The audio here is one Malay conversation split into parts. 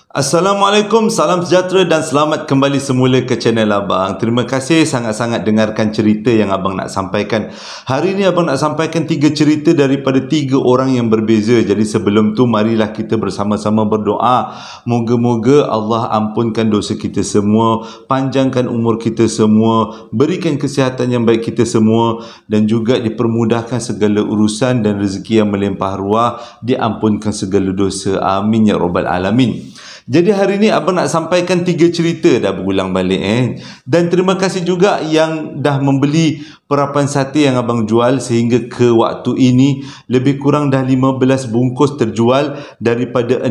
Assalamualaikum, salam sejahtera dan selamat kembali semula ke channel Abang. Terima kasih sangat-sangat dengarkan cerita yang Abang nak sampaikan. Hari ini Abang nak sampaikan 3 cerita daripada 3 orang yang berbeza. Jadi sebelum tu marilah kita bersama-sama berdoa. Moga-moga Allah ampunkan dosa kita semua, panjangkan umur kita semua, berikan kesihatan yang baik kita semua dan juga dipermudahkan segala urusan dan rezeki yang melimpah ruah, diampunkan segala dosa. Amin ya rabbal alamin. Jadi hari ni Abang nak sampaikan 3 cerita dah berulang balik Dan terima kasih juga yang dah membeli perapan sate yang Abang jual sehingga ke waktu ini lebih kurang dah 15 bungkus terjual daripada 60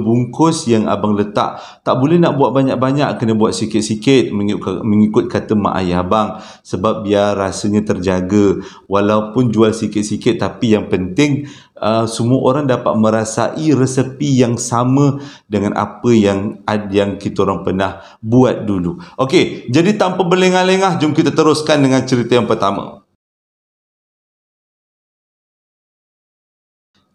bungkus yang Abang letak. Tak boleh nak buat banyak-banyak, kena buat sikit-sikit mengikut kata mak ayah Abang, sebab biar rasanya terjaga. Walaupun jual sikit-sikit tapi yang penting semua orang dapat merasai resepi yang sama dengan apa yang kita orang pernah buat dulu. Okey, jadi tanpa berlengah-lengah, jom kita teruskan dengan cerita yang pertama.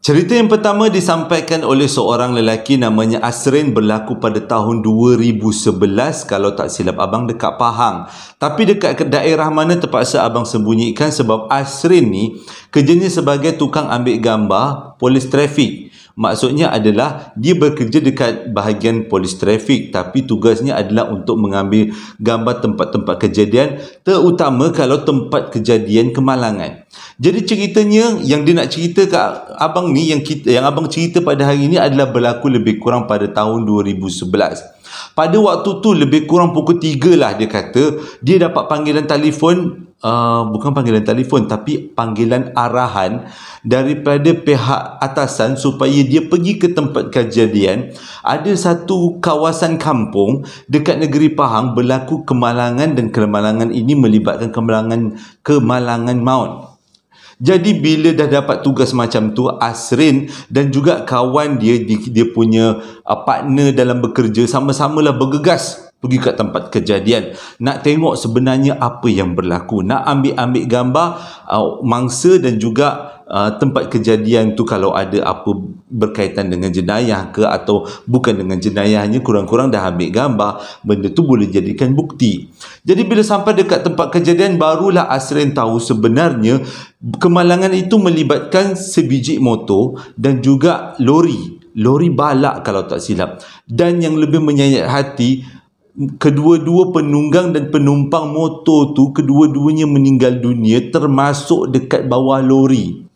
Cerita yang pertama disampaikan oleh seorang lelaki namanya Asrin, berlaku pada tahun 2011 kalau tak silap Abang, dekat Pahang. Tapi dekat daerah mana terpaksa Abang sembunyikan sebab Asrin ni kerjanya sebagai tukang ambil gambar polis trafik. Maksudnya adalah dia bekerja dekat bahagian polis trafik tapi tugasnya adalah untuk mengambil gambar tempat-tempat kejadian, terutama kalau tempat kejadian kemalangan. Jadi ceritanya yang dia nak cerita ke Abang ni, yang Abang cerita pada hari ini adalah berlaku lebih kurang pada tahun 2011. Pada waktu tu lebih kurang pukul 3 lah dia kata, dia dapat panggilan telefon, bukan panggilan telefon tapi panggilan arahan daripada pihak atasan supaya dia pergi ke tempat kejadian. Ada satu kawasan kampung dekat negeri Pahang berlaku kemalangan dan kemalangan ini melibatkan kemalangan maut. Jadi bila dah dapat tugas macam tu, Asrin dan juga kawan dia punya partner dalam bekerja sama-samalah bergegas pergi ke tempat kejadian. Nak tengok sebenarnya apa yang berlaku. Nak ambil gambar mangsa dan juga tempat kejadian tu, kalau ada apa berkaitan dengan jenayah ke atau bukan dengan jenayahnya, kurang-kurang dah ambil gambar, benda tu boleh jadikan bukti. Jadi bila sampai dekat tempat kejadian, barulah Asrin tahu sebenarnya kemalangan itu melibatkan sebiji motor dan juga lori balak kalau tak silap. Dan yang lebih menyayat hati, kedua-dua penunggang dan penumpang motor tu kedua-duanya meninggal dunia termasuk dekat bawah lori.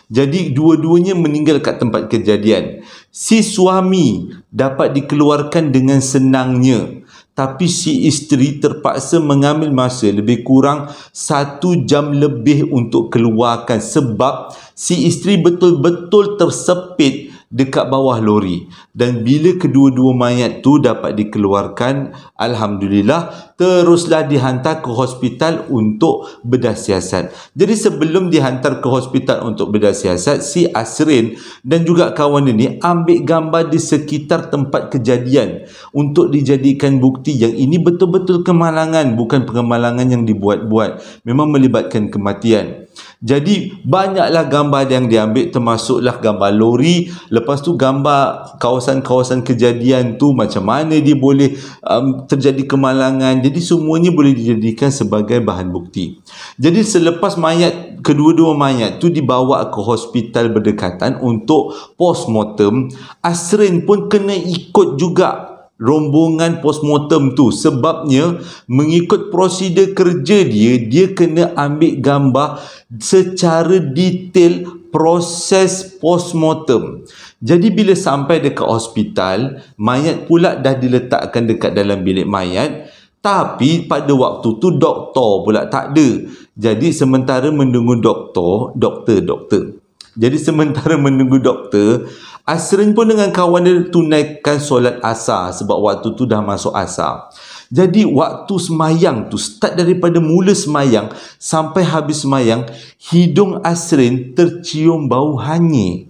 Jadi dua-duanya meninggal kat tempat kejadian. Si suami dapat dikeluarkan dengan senangnya, tapi si isteri terpaksa mengambil masa lebih kurang 1 jam lebih untuk keluarkan sebab si isteri betul-betul tersepit dekat bawah lori. Dan bila kedua-dua mayat tu dapat dikeluarkan, alhamdulillah, teruslah dihantar ke hospital untuk bedah siasat. Jadi sebelum dihantar ke hospital untuk bedah siasat, si Asrin dan juga kawan ini ambil gambar di sekitar tempat kejadian untuk dijadikan bukti yang ini betul-betul kemalangan, bukan kemalangan yang dibuat-buat, memang melibatkan kematian. Jadi banyaklah gambar yang diambil, termasuklah gambar lori, lepas tu gambar kawasan-kawasan kejadian tu, macam mana dia boleh terjadi kemalangan. Jadi semuanya boleh dijadikan sebagai bahan bukti. Jadi selepas kedua-dua mayat tu dibawa ke hospital berdekatan untuk postmortem, Asrin pun kena ikut juga rombongan postmortem tu. Sebabnya mengikut prosedur kerja dia kena ambil gambar secara detail proses postmortem. Jadi bila sampai dekat hospital, mayat pula dah diletakkan dekat dalam bilik mayat, tapi pada waktu tu doktor pula tak ada. Jadi sementara menunggu doktor, Asrin pun dengan kawan dia tunaikan solat asar sebab waktu tu dah masuk asar. Jadi waktu semayang tu, start daripada mula semayang sampai habis semayang, hidung Asrin tercium bau hanyir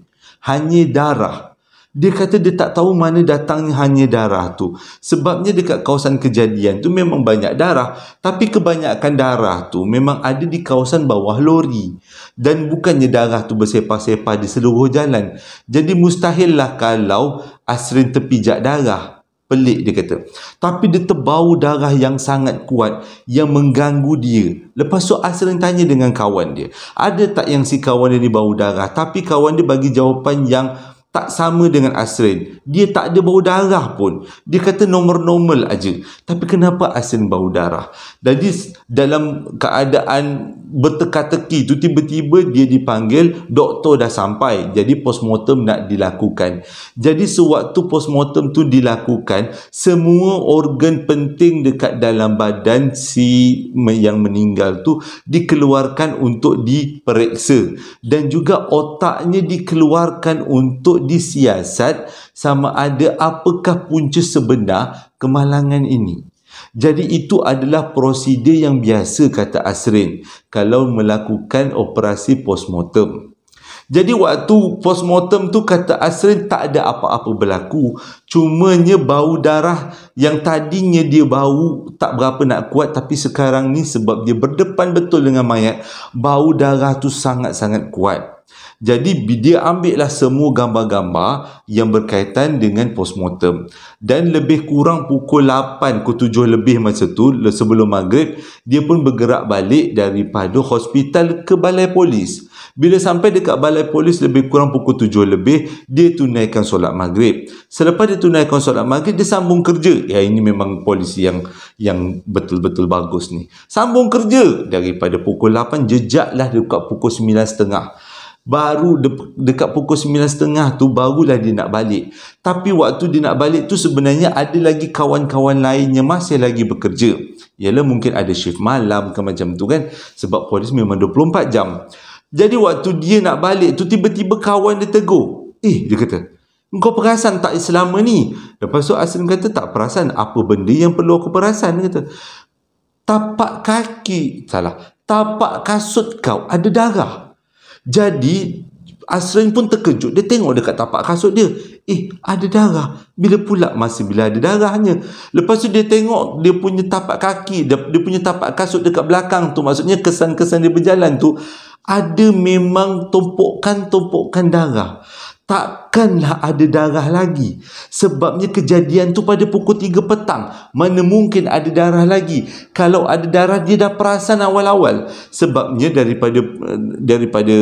darah. Dia kata dia tak tahu mana datangnya hanya darah tu. Sebabnya dekat kawasan kejadian tu memang banyak darah. Tapi kebanyakan darah tu memang ada di kawasan bawah lori. Dan bukannya darah tu bersepah-sepah di seluruh jalan. Jadi mustahil lah kalau Asrin terpijak darah. Pelik dia kata. Tapi dia terbau darah yang sangat kuat yang mengganggu dia. Lepas tu Asrin tanya dengan kawan dia. Ada tak yang si kawan dia ni bau darah? Tapi kawan dia bagi jawapan yang tak sama dengan Asrin. Dia tak ada bau darah pun. Dia kata normal aja. Tapi kenapa Asrin bau darah? Jadi dalam keadaan berteka-teki tu tiba-tiba dia dipanggil, doktor dah sampai. Jadi postmortem nak dilakukan. Jadi sewaktu postmortem tu dilakukan, semua organ penting dekat dalam badan si yang meninggal tu dikeluarkan untuk diperiksa. Dan juga otaknya dikeluarkan untuk disiasat sama ada apakah punca sebenar kemalangan ini. Jadi itu adalah prosedur yang biasa, kata Asrin, kalau melakukan operasi postmortem. Jadi waktu postmortem tu kata Asrin tak ada apa-apa berlaku. Cumanya bau darah yang tadinya dia bau tak berapa nak kuat, tapi sekarang ni sebab dia berdepan betul dengan mayat, bau darah tu sangat-sangat kuat. Jadi dia ambil lah semua gambar-gambar yang berkaitan dengan postmortem. Dan lebih kurang pukul 8 ke 7 lebih masa tu, sebelum maghrib, dia pun bergerak balik daripada hospital ke balai polis. Bila sampai dekat balai polis lebih kurang pukul 7 lebih, dia tunaikan solat maghrib. Selepas dia tunaikan solat maghrib, dia sambung kerja. Ya, ini memang polisi yang betul-betul bagus ni. Sambung kerja daripada pukul 8, jejaklah dekat pukul 9.30. Baru dekat pukul 9.30 tu barulah dia nak balik. Tapi waktu dia nak balik tu sebenarnya ada lagi kawan-kawan lainnya masih lagi bekerja. Ialah mungkin ada shift malam ke macam tu kan. Sebab polis memang 24 jam. Jadi waktu dia nak balik tu tiba-tiba kawan dia tegur. Dia kata, kau perasan tak selama ni? Lepas tu Asrin kata tak perasan. Apa benda yang perlu aku perasan? Dia kata, tapak kasut kau ada darah. Jadi Asrin pun terkejut. Dia tengok dekat tapak kasut dia, ada darah. Bila ada darahnya. Lepas tu dia tengok dia punya tapak kaki, dia punya tapak kasut dekat belakang tu, maksudnya kesan-kesan dia berjalan tu, ada memang tumpukan darah. Takkanlah ada darah lagi. Sebabnya kejadian tu pada pukul 3 petang. Mana mungkin ada darah lagi? Kalau ada darah, dia dah perasan awal-awal. Sebabnya daripada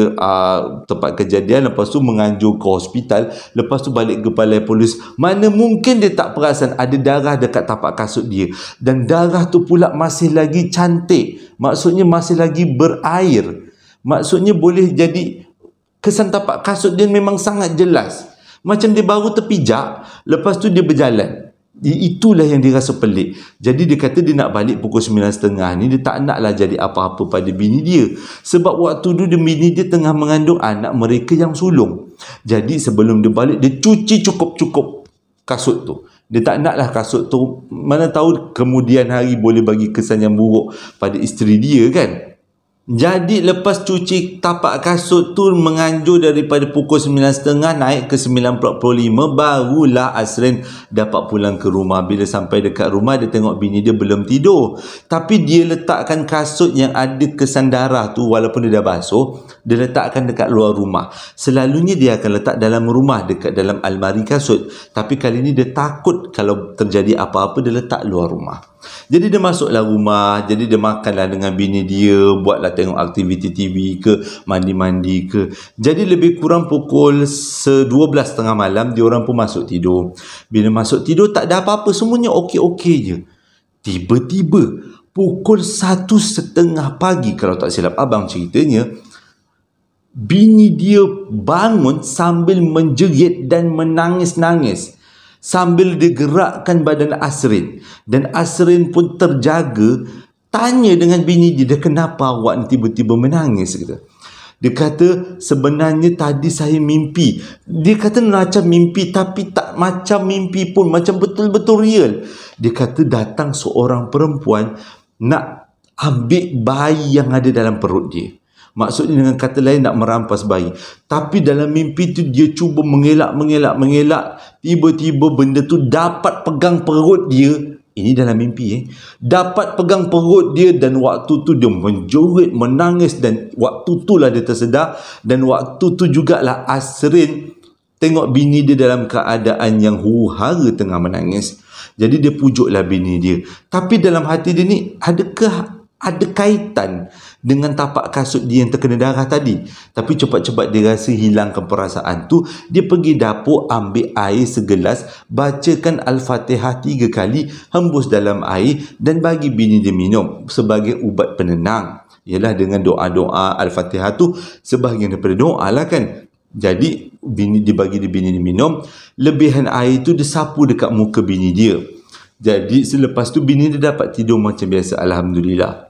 tempat kejadian, lepas tu menganjur ke hospital, lepas tu balik ke balai polis. Mana mungkin dia tak perasan ada darah dekat tapak kasut dia. Dan darah tu pula masih lagi cantik. Maksudnya masih lagi berair. Maksudnya boleh jadi kesan tapak kasut dia memang sangat jelas. Macam dia baru terpijak, lepas tu dia berjalan. Itulah yang dia rasa pelik. Jadi dia kata dia nak balik pukul 9.30 ni, dia tak naklah jadi apa-apa pada bini dia. Sebab waktu tu bini dia tengah mengandung anak mereka yang sulung. Jadi sebelum dia balik, dia cuci cukup-cukup kasut tu. Dia tak naklah kasut tu, mana tahu kemudian hari boleh bagi kesan yang buruk pada isteri dia kan. Jadi lepas cuci tapak kasut tu menganjur daripada pukul 9.30 naik ke 9.45, barulah Asrin dapat pulang ke rumah. Bila sampai dekat rumah, dia tengok bini dia belum tidur. Tapi dia letakkan kasut yang ada kesan darah tu, walaupun dia dah basuh, dia letakkan dekat luar rumah. Selalunya dia akan letak dalam rumah, dekat dalam almari kasut. Tapi kali ni dia takut kalau terjadi apa-apa, dia letak luar rumah. Jadi dia masuklah rumah, jadi dia makanlah dengan bini dia, buatlah tengok aktiviti TV ke, mandi-mandi ke. Jadi lebih kurang pukul 12.30 malam, diorang pun masuk tidur. Bila masuk tidur tak ada apa-apa, semuanya okey-okey je. Tiba-tiba pukul 1.30 pagi, kalau tak silap abang ceritanya, bini dia bangun sambil menjerit dan menangis-nangis. Sambil digerakkan badan Asrin. Dan Asrin pun terjaga, tanya dengan bini dia, kenapa awak ni tiba-tiba menangis? Dia kata, sebenarnya tadi saya mimpi. Dia kata macam mimpi, tapi tak macam mimpi pun, macam betul-betul real. Dia kata datang seorang perempuan nak ambil bayi yang ada dalam perut dia. Maksudnya dengan kata lain nak merampas bayi. Tapi dalam mimpi tu dia cuba mengelak. Tiba-tiba benda tu dapat pegang perut dia. Ini dalam mimpi dapat pegang perut dia, dan waktu tu dia menjerit, menangis, dan waktu itulah dia tersedar. Dan waktu tu jugalah Asrin tengok bini dia dalam keadaan yang huru-hara tengah menangis. Jadi dia pujuklah bini dia. Tapi dalam hati dia ni, adakah ada kaitan dengan tapak kasut dia yang terkena darah tadi? Tapi cepat-cepat dia rasa hilangkan perasaan tu. Dia pergi dapur, ambil air segelas, bacakan Al-Fatihah 3 kali, hembus dalam air dan bagi bini dia minum sebagai ubat penenang. Ialah dengan doa-doa Al-Fatihah tu sebahagian daripada doa lah kan. Jadi dibagi bini dia minum. Lebihan air tu dia sapu dekat muka bini dia. Jadi selepas tu bini dia dapat tidur macam biasa, alhamdulillah.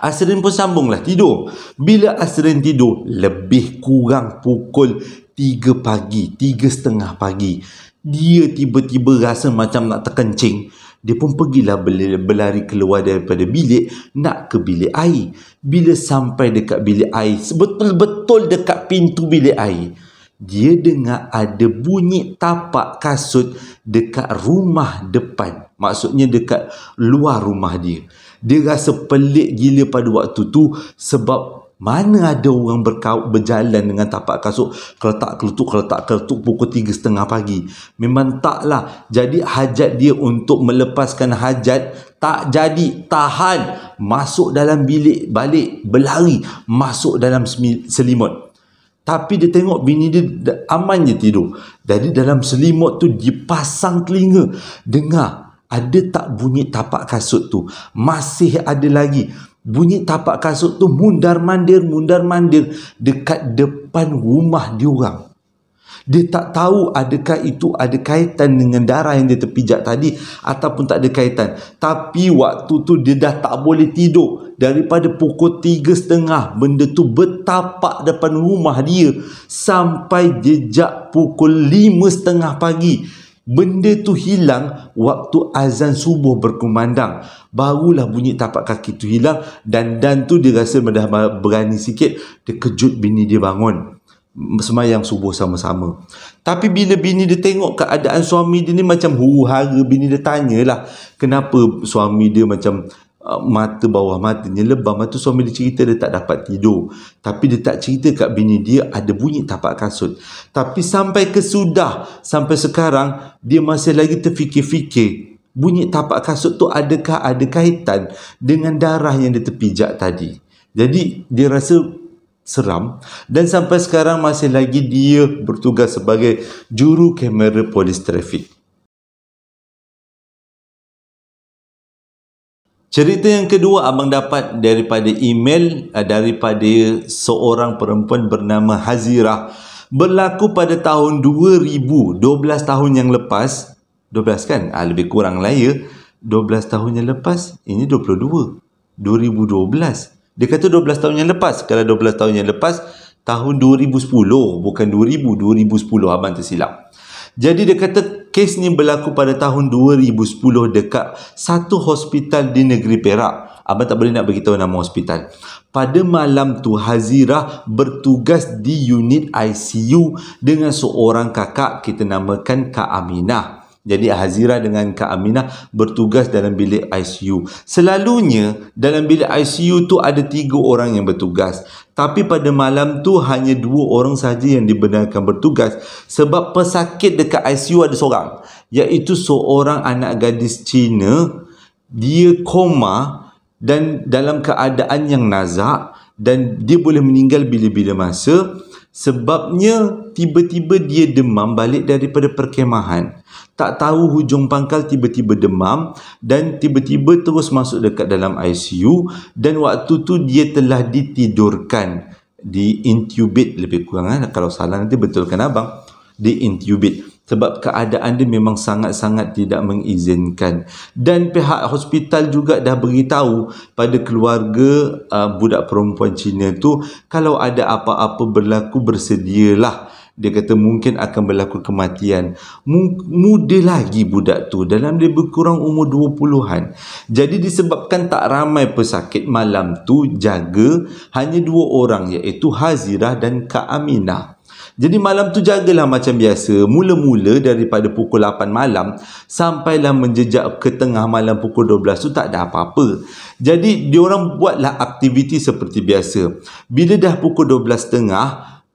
Asrin pun sambunglah tidur. Bila Asrin tidur, lebih kurang pukul 3 pagi, 3:30 pagi, dia tiba-tiba rasa macam nak terkencing. Dia pun pergilah berlari keluar daripada bilik nak ke bilik air. Bila sampai dekat bilik air, betul-betul dekat pintu bilik air, dia dengar ada bunyi tapak kasut dekat rumah depan. Maksudnya dekat luar rumah dia. Dia rasa pelik gila pada waktu tu, sebab mana ada orang berjalan dengan tapak kasut keletak-keletuk pukul 3:30 pagi. Memang taklah. Jadi hajat dia untuk melepaskan hajat tak jadi, tahan, masuk dalam bilik, balik berlari masuk dalam selimut. Tapi dia tengok bini dia aman je tidur. Jadi dalam selimut tu dia pasang telinga, dengar ada tak bunyi tapak kasut tu. Masih ada lagi bunyi tapak kasut tu mundar-mandir dekat depan rumah diorang. Dia tak tahu adakah itu ada kaitan dengan darah yang dia terpijak tadi ataupun tak ada kaitan. Tapi waktu tu dia dah tak boleh tidur. Daripada pukul 3:30 benda tu bertapak depan rumah dia sampai jejak pukul 5:30 pagi. Benda tu hilang waktu azan subuh berkumandang. Barulah bunyi tapak kaki tu hilang. Dan tu dia rasa dah berani sikit. Dia kejut bini dia bangun, semayang subuh sama-sama. Tapi bila bini dia tengok keadaan suami dia ni macam huru-hara, bini dia tanyalah kenapa suami dia macam mata bawah matanya lebam. Mata suami dia cerita dia tak dapat tidur. Tapi dia tak cerita kat bini dia ada bunyi tapak kasut. Tapi sampai sekarang dia masih lagi terfikir-fikir, bunyi tapak kasut tu adakah ada kaitan dengan darah yang dia terpijak tadi. Jadi dia rasa seram, dan sampai sekarang masih lagi dia bertugas sebagai juru kamera polis trafik. Cerita yang kedua abang dapat daripada email daripada seorang perempuan bernama Hazirah. Berlaku pada tahun 2000, 12 tahun yang lepas. 12 kan? Lebih kurang lah ya. 12 tahun yang lepas, ini 22. 2012. Dia kata 12 tahun yang lepas. Kalau 12 tahun yang lepas, tahun 2010. Bukan 2000, 2010. Abang tersilap. Jadi dia kata kes ni berlaku pada tahun 2010 dekat satu hospital di negeri Perak. Abang tak boleh nak beritahu nama hospital. Pada malam tu Hazirah bertugas di unit ICU dengan seorang kakak, kita namakan Kak Aminah. Jadi Hazirah dengan Kak Aminah bertugas dalam bilik ICU. Selalunya dalam bilik ICU tu ada 3 orang yang bertugas. Tapi pada malam tu hanya 2 orang saja yang dibenarkan bertugas. Sebab pesakit dekat ICU ada seorang, iaitu seorang anak gadis Cina. Dia koma dan dalam keadaan yang nazak, dan dia boleh meninggal bila-bila masa. Sebabnya tiba-tiba dia demam balik daripada perkemahan. Tak tahu hujung pangkal, tiba-tiba demam dan tiba-tiba terus masuk dekat dalam ICU. Dan waktu tu dia telah ditidurkan, di intubate lebih kurang. Kalau salah nanti betulkan abang. Di intubate. Sebab keadaan dia memang sangat-sangat tidak mengizinkan. Dan pihak hospital juga dah beritahu pada keluarga budak perempuan Cina tu, kalau ada apa-apa berlaku bersedialah Dia kata mungkin akan berlaku kematian. Muda lagi budak tu, dalam lebih kurang umur 20-an. Jadi disebabkan tak ramai pesakit malam tu jaga, hanya 2 orang, iaitu Hazirah dan Kak Aminah. Jadi malam tu jagalah macam biasa. Mula-mula daripada pukul 8 malam sampailah menjejak ke tengah malam pukul 12 tu tak ada apa-apa. Jadi diorang buatlah aktiviti seperti biasa. Bila dah pukul 12.30,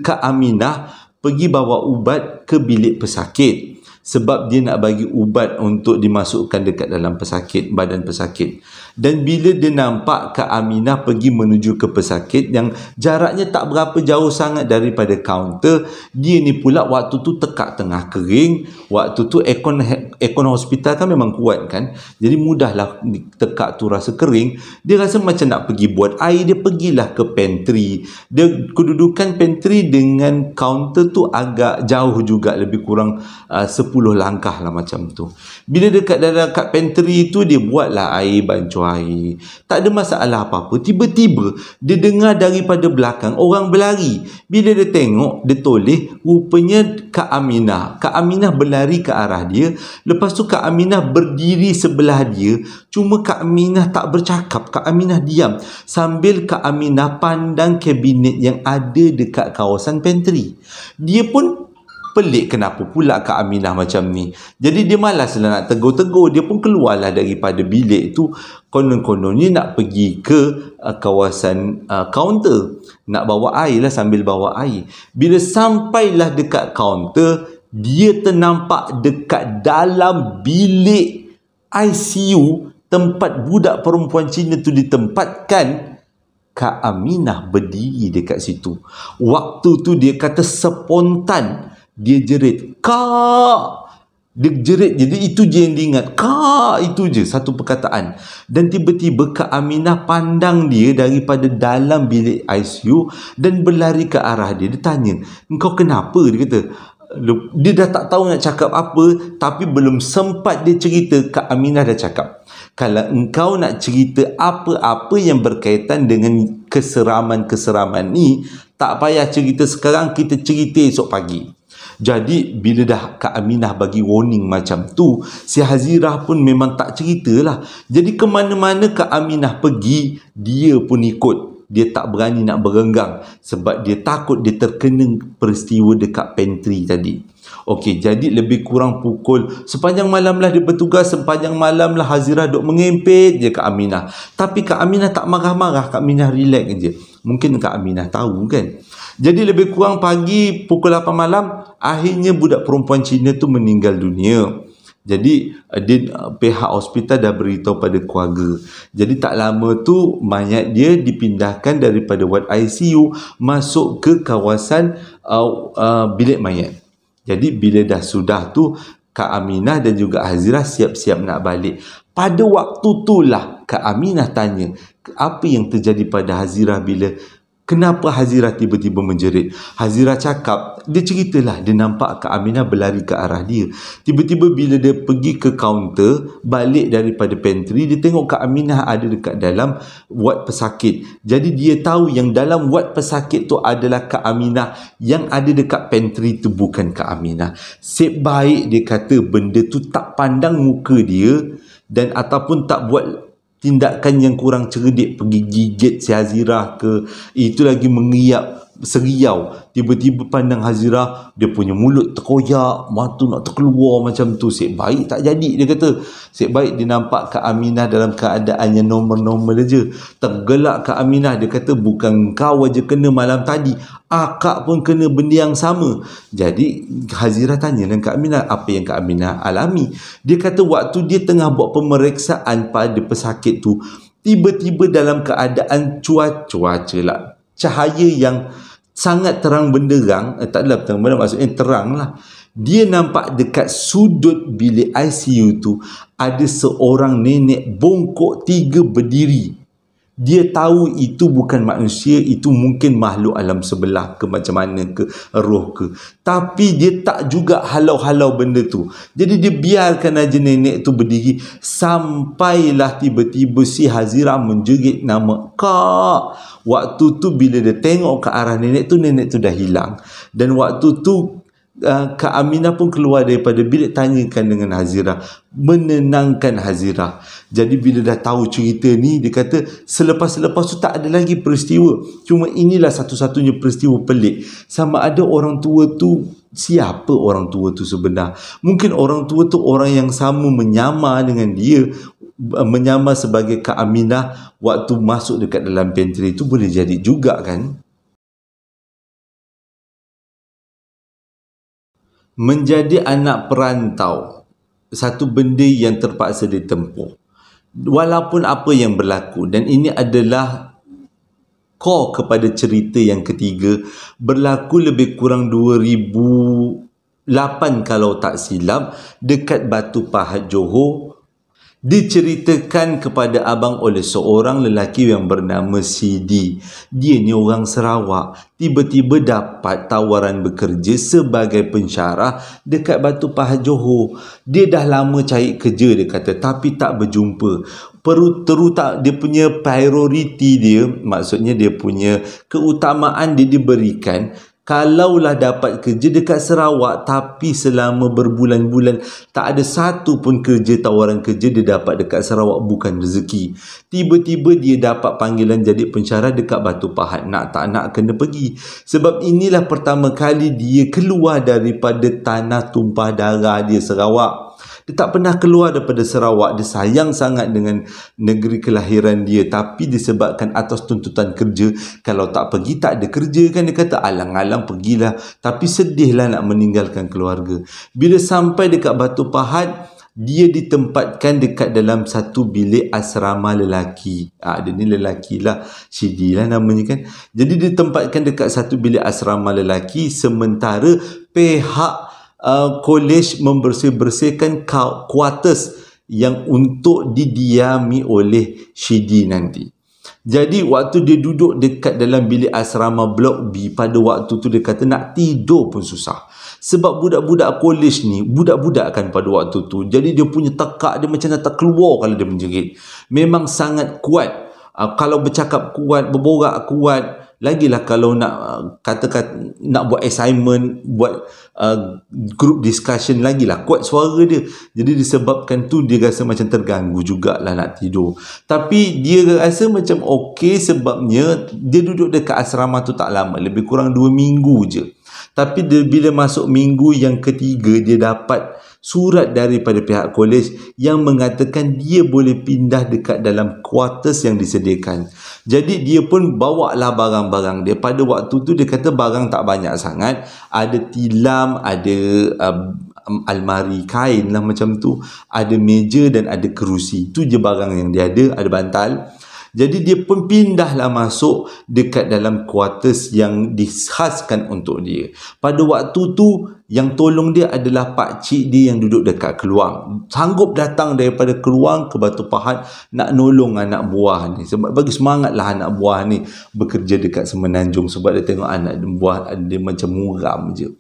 Kak Aminah pergi bawa ubat ke bilik pesakit. Sebab dia nak bagi ubat untuk dimasukkan dekat dalam pesakit, badan pesakit. Dan bila dia nampak Kak Aminah pergi menuju ke pesakit yang jaraknya tak berapa jauh sangat daripada kaunter, dia ni pula waktu tu tekak tengah kering. Waktu tu aircon hospital kan memang kuat kan, jadi mudahlah tekak tu rasa kering. Dia rasa macam nak pergi buat air, dia pergilah ke pantry. Dia kedudukan pantry dengan kaunter tu agak jauh juga, lebih kurang 10 langkah lah macam tu. Bila dekat dalam kat pantry tu, dia buatlah air, bancuh air. Tak ada masalah apa-apa. Tiba-tiba dia dengar daripada belakang orang berlari. Bila dia tengok, dia toleh, rupanya Kak Aminah. Kak Aminah berlari ke arah dia. Lepas tu Kak Aminah berdiri sebelah dia. Cuma Kak Aminah tak bercakap. Kak Aminah diam sambil Kak Aminah pandang kabinet yang ada dekat kawasan pantry. Dia pun pelik kenapa pula Kak Aminah macam ni. Jadi dia malaslah nak tegur-tegur. Dia pun keluarlah daripada bilik tu. Konon-kononnya nak pergi ke kawasan kaunter. Nak bawa air lah, sambil bawa air. Bila sampailah dekat kaunter, dia ternampak dekat dalam bilik ICU tempat budak perempuan Cina tu ditempatkan, Kak Aminah berdiri dekat situ. Waktu tu dia kata spontan dia jerit, "Kak!" Dia jerit, jadi itu je yang diingat. "Kak!" Itu je, satu perkataan. Dan tiba-tiba Kak Aminah pandang dia daripada dalam bilik ICU dan berlari ke arah dia. Dia tanya, "Engkau kenapa?" Dia kata. Dia dah tak tahu nak cakap apa, tapi belum sempat dia cerita, Kak Aminah dah cakap, "Kalau engkau nak cerita apa-apa yang berkaitan dengan keseraman-keseraman ni, tak payah cerita sekarang, kita cerita esok pagi." Jadi bila dah Kak Aminah bagi warning macam tu, si Hazirah pun memang tak ceritalah. Jadi ke mana-mana Kak Aminah pergi, dia pun ikut. Dia tak berani nak berenggang sebab dia takut dia terkena peristiwa dekat pantry tadi. Okey, jadi lebih kurang pukul sepanjang malam lah dia bertugas, sepanjang malam lah Hazirah duk mengempit je Kak Aminah. Tapi Kak Aminah tak marah-marah, Kak Aminah relax je. Mungkin Kak Aminah tahu kan. Jadi lebih kurang pagi pukul 8 malam, akhirnya budak perempuan Cina tu meninggal dunia. Jadi pihak hospital dah beritahu pada keluarga. Jadi tak lama tu mayat dia dipindahkan daripada ward ICU masuk ke kawasan bilik mayat. Jadi bila dah sudah tu, Kak Aminah dan juga Hazirah siap-siap nak balik. Pada waktu itulah Kak Aminah tanya, apa yang terjadi pada Hazirah bila kenapa Hazirah tiba-tiba menjerit? Hazirah cakap, dia ceritalah dia nampak Kak Aminah berlari ke arah dia. Tiba-tiba bila dia pergi ke kaunter, balik daripada pantry, dia tengok Kak Aminah ada dekat dalam ward pesakit. Jadi dia tahu yang dalam ward pesakit tu adalah Kak Aminah, yang ada dekat pantry tu bukan Kak Aminah. Sip baik dia kata benda tu tak pandang muka dia dan ataupun tak buat tindakan yang kurang cerdik, pergi gigit si Hazirah ke, itu lagi mengiap seriau. Tiba-tiba pandang Hazirah, dia punya mulut terkoyak, mata nak terkeluar macam tu. Sik baik tak jadi, dia kata. Sik baik dia nampak Kak Aminah dalam keadaan yang normal-normal aja. Tergelak Kak Aminah, dia kata bukan kau aja kena malam tadi, akak pun kena benda yang sama. Jadi Hazirah tanya dengan Kak Aminah, apa yang Kak Aminah alami? Dia kata waktu dia tengah buat pemeriksaan pada pesakit tu, tiba-tiba dalam keadaan cuaca lah, cahaya yang sangat terang benderang, tak adalah terang benderang, maksudnya terang lah. Dia nampak dekat sudut bilik ICU tu ada seorang nenek bongkok 3 berdiri. Dia tahu itu bukan manusia, itu mungkin makhluk alam sebelah ke, macam mana ke, roh ke. Tapi dia tak juga halau-halau benda tu. Jadi dia biarkan aja nenek tu berdiri. Sampailah tiba-tiba si Hazirah menjerit nama Kak. Waktu tu bila dia tengok ke arah nenek tu dah hilang. Dan waktu tu Kak Aminah pun keluar daripada bilik, tanyakan dengan Hazirah, menenangkan Hazirah. Jadi bila dah tahu cerita ni, dia kata selepas tu tak ada lagi peristiwa. Cuma inilah satu-satunya peristiwa pelik. Sama ada orang tua tu, siapa orang tua tu sebenar? Mungkin orang tua tu orang yang sama menyamar dengan dia, menyamar sebagai Kak Aminah waktu masuk dekat dalam pantry tu, boleh jadi juga kan? Menjadi anak perantau, satu benda yang terpaksa ditempuh. Walaupun apa yang berlaku, dan ini adalah core kepada cerita yang ketiga, berlaku lebih kurang 2008 kalau tak silap, dekat Batu Pahat, Johor. Diceritakan kepada abang oleh seorang lelaki yang bernama Sidi. Dia ni orang Sarawak. Tiba-tiba dapat tawaran bekerja sebagai pensyarah dekat Batu Pahat, Johor. Dia dah lama cari kerja, dia kata, tapi tak berjumpa. Dia punya priority dia, maksudnya dia punya keutamaan dia diberikan, kalaulah dapat kerja dekat Sarawak, tapi selama berbulan-bulan tak ada satu pun tawaran kerja dia dapat dekat Sarawak, bukan rezeki. Tiba-tiba dia dapat panggilan jadi pensyarah dekat Batu Pahat. Nak tak nak kena pergi. Sebab inilah pertama kali dia keluar daripada tanah tumpah darah dia, Sarawak. Dia tak pernah keluar daripada Sarawak. Dia sayang sangat dengan negeri kelahiran dia, tapi disebabkan atas tuntutan kerja, kalau tak pergi tak ada kerja kan. Dia kata alang-alang pergilah, tapi sedihlah nak meninggalkan keluarga. Bila sampai dekat Batu Pahat, dia ditempatkan dekat dalam satu bilik asrama lelaki. Dia ni lelaki lah, Sidi lah namanya kan. Jadi ditempatkan dekat satu bilik asrama lelaki, sementara pihak kolej membersih-bersihkan quarters yang untuk didiami oleh Sidi nanti. Jadi waktu dia duduk dekat dalam bilik asrama blok B, pada waktu tu dia kata nak tidur pun susah. Sebab budak-budak kolej ni, budak-budak kan pada waktu tu, jadi dia punya tekak dia macam nak terkeluar kalau dia menjerit. Memang sangat kuat. Kalau bercakap kuat, berborak kuat. Lagilah kalau nak katakan nak buat assignment, buat group discussion, lagilah kuat suara dia. Jadi disebabkan tu dia rasa macam terganggu jugalah nak tidur. Tapi dia rasa macam okey, sebabnya dia duduk dekat asrama tu tak lama, lebih kurang 2 minggu je. Tapi bila masuk minggu yang ketiga, dia dapat surat daripada pihak kolej yang mengatakan dia boleh pindah dekat dalam quarters yang disediakan. Jadi dia pun bawa lah barang-barang dia. Pada waktu tu dia kata barang tak banyak sangat. Ada tilam, ada almari kain lah macam tu, ada meja dan ada kerusi. Tu je barang yang dia ada bantal. Jadi dia pun pindahlah masuk dekat dalam quarters yang dikhaskan untuk dia. Pada waktu tu yang tolong dia adalah pakcik dia yang duduk dekat Keluang. Sanggup datang daripada Keluang ke Batu Pahat nak nolong anak buah ni. Sebab bagi semangatlah anak buah ni bekerja dekat Semenanjung, sebab dia tengok anak buah dia macam muram je.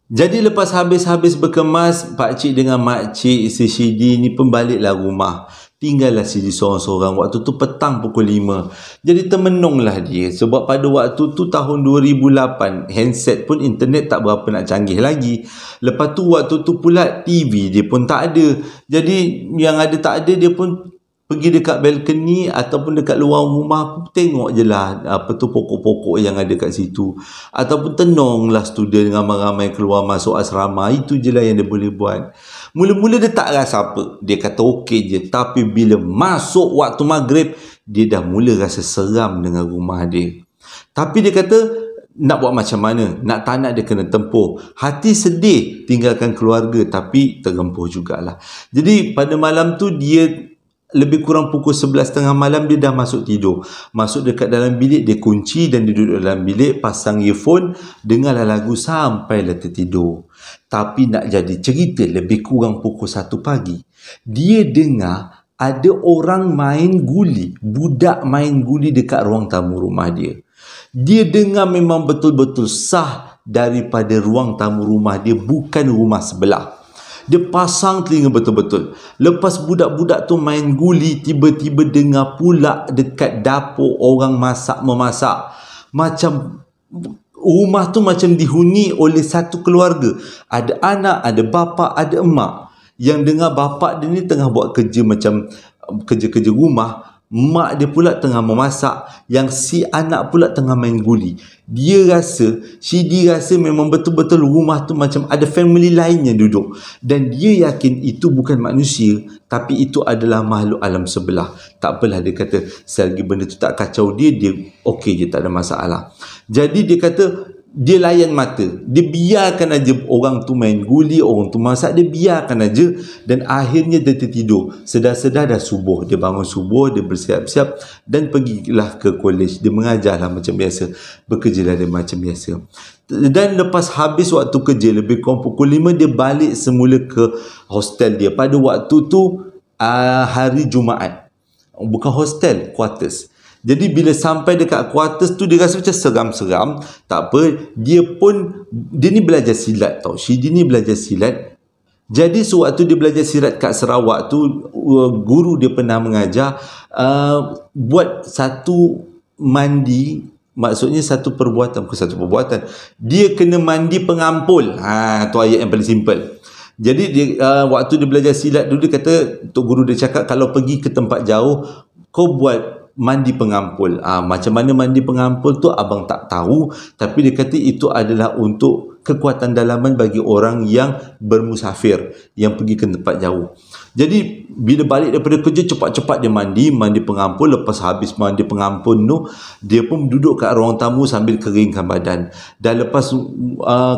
Jadi lepas habis berkemas, pakcik dengan makcik si Sidi ni pun baliklah rumah. Tinggallah Sidi seorang-seorang. Waktu tu petang pukul 5. Jadi termenunglah dia. Sebab pada waktu tu tahun 2008, handset pun internet tak berapa nak canggih lagi. Lepas tu waktu tu pula TV dia pun tak ada. Jadi yang ada tak ada, dia pun pergi dekat balkoni ataupun dekat luar rumah, tengok je lah apa tu pokok-pokok yang ada kat situ, ataupun tenunglah student ramai-ramai keluar masuk asrama. Itu je lah yang dia boleh buat. Mula-mula dia tak rasa apa, dia kata okey je. Tapi bila masuk waktu maghrib, dia dah mula rasa seram dengan rumah dia. Tapi dia kata nak buat macam mana, nak tak nak dia kena tempuh. Hati sedih tinggalkan keluarga, tapi terempuh jugalah. Jadi pada malam tu dia lebih kurang pukul 11.30 malam dia dah masuk tidur. Masuk dekat dalam bilik, dia kunci dan dia duduk dalam bilik, pasang earphone, dengarlah lagu sampailah tertidur. Tapi nak jadi cerita, lebih kurang pukul 1 pagi, dia dengar ada orang main guli, budak main guli dekat ruang tamu rumah dia. Dia dengar memang betul-betul sah daripada ruang tamu rumah dia, bukan rumah sebelah. Dia pasang telinga betul-betul. Lepas budak-budak tu main guli, tiba-tiba dengar pula dekat dapur orang memasak. Macam rumah tu macam dihuni oleh satu keluarga. Ada anak, ada bapa, ada emak. Yang dengar bapa dia ni tengah buat kerja macam kerja-kerja rumah, mak dia pula tengah memasak, yang si anak pula tengah main guli. Shidi rasa memang betul-betul rumah tu macam ada family lain yang duduk. Dan dia yakin itu bukan manusia, tapi itu adalah makhluk alam sebelah. Tak apalah, dia kata selagi benda tu tak kacau dia okey je, tak ada masalah. Jadi dia kata dia layan mata, dia biarkan aja orang tu main guli, orang tu masak, dia biarkan aja. Dan akhirnya dia tertidur. Sedar-sedar dah subuh, dia bangun subuh, dia bersiap-siap dan pergilah ke college. Dia mengajarlah macam biasa, bekerjalah dia macam biasa. Dan lepas habis waktu kerja, lebih kurang pukul 5, dia balik semula ke hostel dia. Pada waktu tu hari Jumaat. Bukan hostel, quarters. Jadi bila sampai dekat quarters tu, dia rasa macam seram-seram. Tak apa, dia ni belajar silat tau. Shidi ni belajar silat. Jadi sewaktu dia belajar silat kat Sarawak tu, guru dia pernah mengajar buat satu mandi. Maksudnya satu perbuatan, bukan satu perbuatan, dia kena mandi pengampul. Tu ayat yang paling simple. Jadi dia, waktu dia belajar silat dulu, dia kata, tok guru dia cakap, kalau pergi ke tempat jauh, kau buat mandi pengampul. Macam mana mandi pengampul tu abang tak tahu, tapi dia kata itu adalah untuk kekuatan dalaman bagi orang yang bermusafir, yang pergi ke tempat jauh. Jadi bila balik daripada kerja, cepat-cepat dia mandi pengampul. Lepas habis mandi pengampul tu, dia pun duduk kat ruang tamu sambil keringkan badan. Dan lepas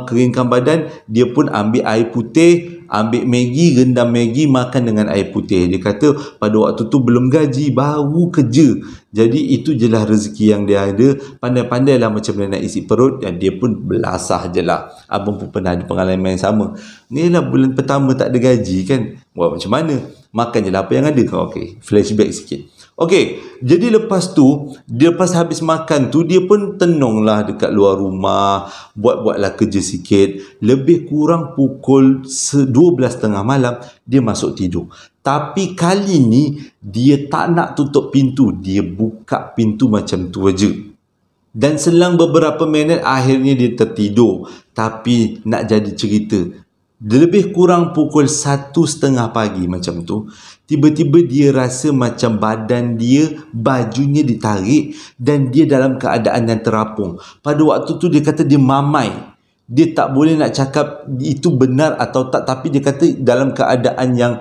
keringkan badan, dia pun ambil air putih, ambil Maggi, rendam Maggi, makan dengan air putih. Dia kata pada waktu tu belum gaji, baru kerja. Jadi itu je lah rezeki yang dia ada. Pandai-pandai lah macam mana nak isi perut. Dan dia pun belasah je lah. Abang pun pernah ada pengalaman yang sama. Ni lah bulan pertama tak ada gaji kan. Buat macam mana? Makan je lah apa yang ada. Okey, flashback sikit. Okey, jadi lepas tu, dia lepas habis makan tu, dia pun tenung lah dekat luar rumah, buat-buatlah kerja sikit. Lebih kurang pukul 12:30 malam, dia masuk tidur. Tapi kali ni, dia tak nak tutup pintu. Dia buka pintu macam tu aja. Dan selang beberapa minit, akhirnya dia tertidur. Tapi nak jadi cerita, lebih kurang pukul 1:30 pagi macam tu, tiba-tiba dia rasa macam badan dia, bajunya ditarik dan dia dalam keadaan yang terapung. Pada waktu tu dia kata dia mamai. Dia tak boleh nak cakap itu benar atau tak, tapi dia kata dalam keadaan yang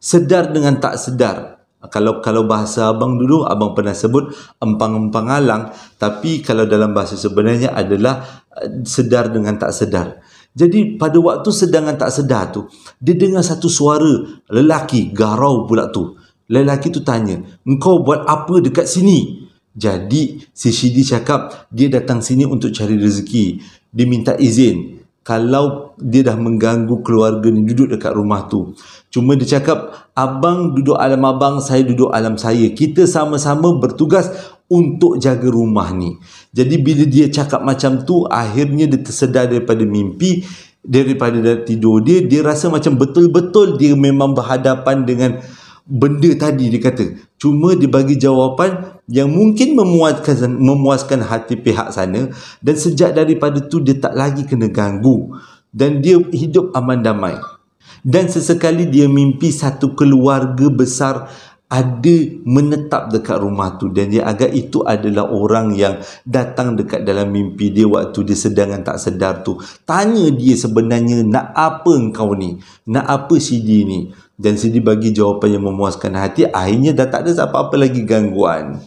sedar dengan tak sedar. Kalau bahasa abang dulu, abang pernah sebut empang-empang alang, tapi kalau dalam bahasa sebenarnya adalah sedar dengan tak sedar. Jadi pada waktu sedang tak sedar tu, dia dengar satu suara lelaki, garau pula tu. Lelaki tu tanya, "Engkau buat apa dekat sini?" Jadi si Shidi cakap dia datang sini untuk cari rezeki. Dia minta izin kalau dia dah mengganggu keluarga ni duduk dekat rumah tu. Cuma dia cakap, abang duduk alam abang, saya duduk alam saya. Kita sama-sama bertugas untuk jaga rumah ni. Jadi bila dia cakap macam tu, akhirnya dia tersedar daripada mimpi, daripada tidur dia. Dia rasa macam betul-betul dia memang berhadapan dengan benda tadi, dia kata. Cuma dia bagi jawapan yang mungkin memuaskan hati pihak sana. Dan sejak daripada tu dia tak lagi kena ganggu. Dan dia hidup aman damai. Dan sesekali dia mimpi satu keluarga besar ada menetap dekat rumah tu. Dan dia agak itu adalah orang yang datang dekat dalam mimpi dia waktu dia sedang tak sedar tu. Tanya dia sebenarnya, nak apa engkau ni? Nak apa Shidi ni? Dan Shidi bagi jawapan yang memuaskan hati. Akhirnya dah tak ada apa-apa lagi gangguan.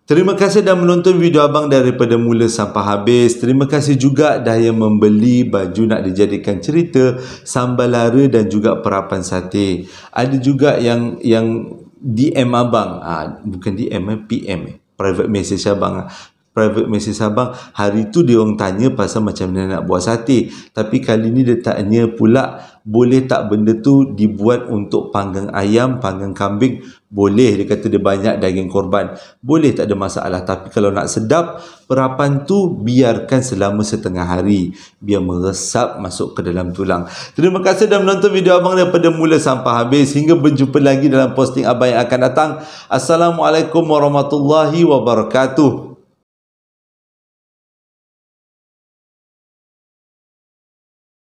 Terima kasih dah menonton video abang daripada mula sampai habis. Terima kasih juga dah yang membeli baju nak dijadikan cerita, sambal lara dan juga perapan sate. Ada juga yang DM abang, bukan DM, PM, private message abang. private message abang. Hari tu dia orang tanya pasal macam mana nak buat sate, tapi kali ni dia tanya pula boleh tak benda tu dibuat untuk panggang ayam, panggang kambing. Boleh, dia kata dia banyak daging korban, boleh, tak ada masalah. Tapi kalau nak sedap, perapan tu biarkan selama setengah hari, biar meresap masuk ke dalam tulang. Terima kasih dah menonton video abang daripada mula sampai habis. Hingga berjumpa lagi dalam posting abang yang akan datang. Assalamualaikum warahmatullahi wabarakatuh.